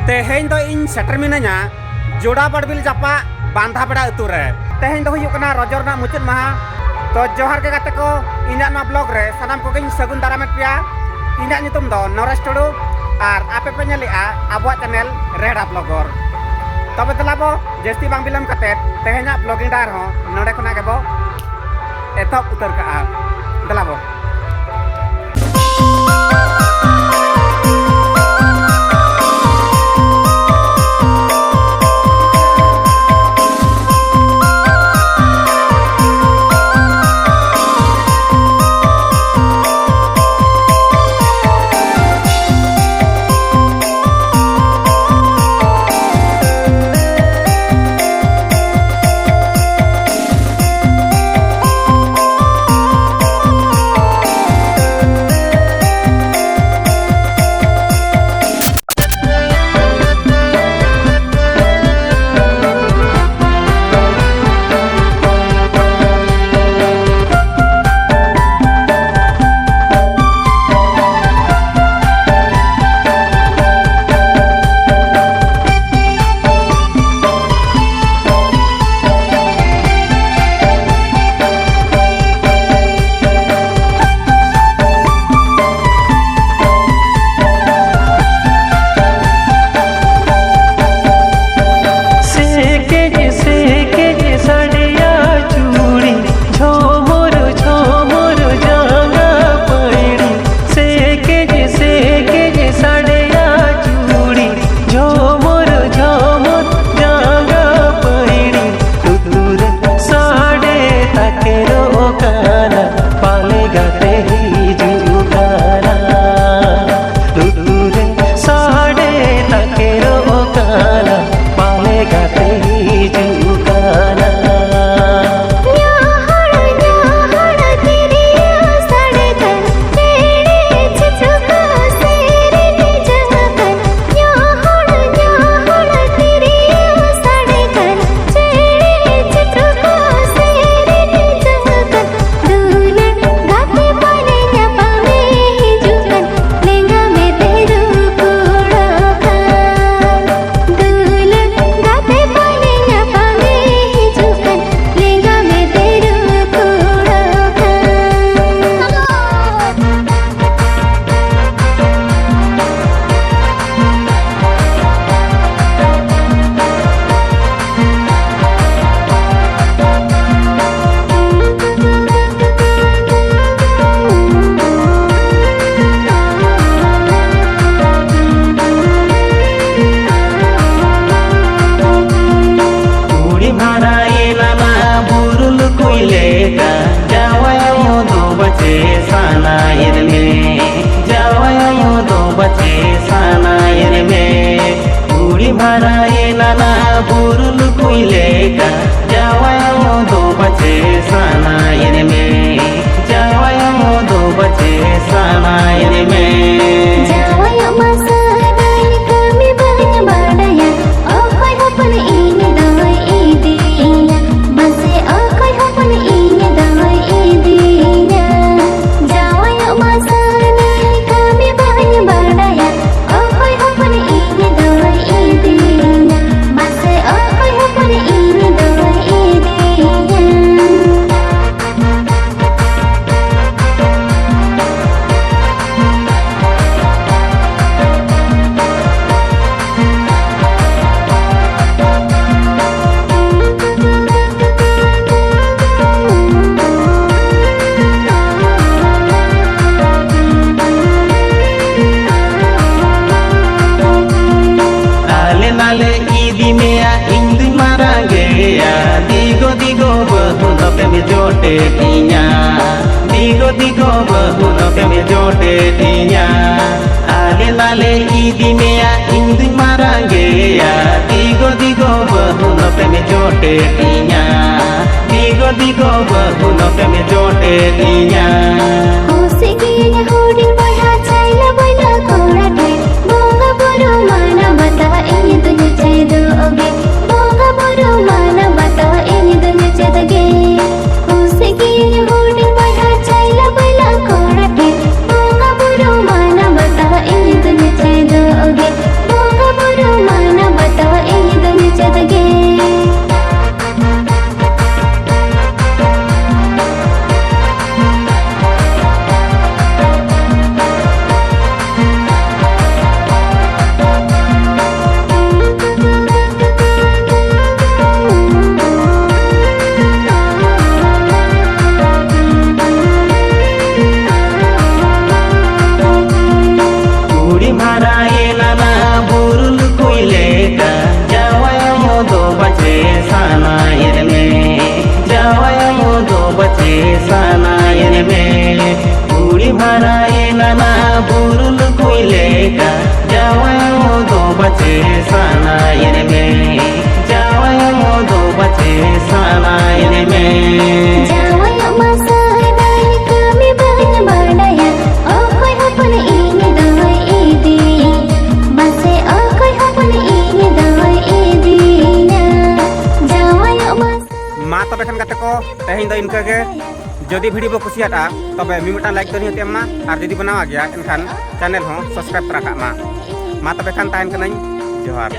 तेहें दो इन सेटर मिनाया जोड़ा बड़बिल जापा बांधा बड़ा अतु रे तेहें दो हुयुक कना रजर ना मुचाद माहा तो जोहार के गाते को इना ना ब्लॉग रे सानाम को गिन सगुन दारामेट पिया इना nyutum दो नरेश टुडू और आपे पे nyeli'a abuat channel रेडा ब्लॉगर तबे तलाबो जस्ती बांग बिलम कते तेहें ब्लॉगिंग डार हो नोडे खना के बो एथप उतर का दलाबो digo digo bahu no kami jote tinya ale lale idi mea indi marange ya digo digo bahu no kami jote tinya digo digo bahu no kami jote tinya Usiginya hudin boy hachaila boy na korate bonga boru mana bata ini dunya chedo oge bonga boru mana bata ini dunya chedoge Usiginya hudin boy hachaila boy na korate bonga boru mana bata ini dunya chedo oge bonga boru haraina na burul kuileka jawayo do bache sana yeneme jawayo do bache sana yeneme Jawaya masa dai kami banyak badaya Okoy hapon ini doi idi Base okoy hapon ini doi idi na Jawaya masa मा तबे खान गाते को तेहें दो इनका के जदि video बो कुसियाता तबे मिमिटा लाइक तो नहीं मा और जदि बनावा गया एनखान चैनल हो सब्सक्राइब करा मा तबे खान ताइन कनाई जोहार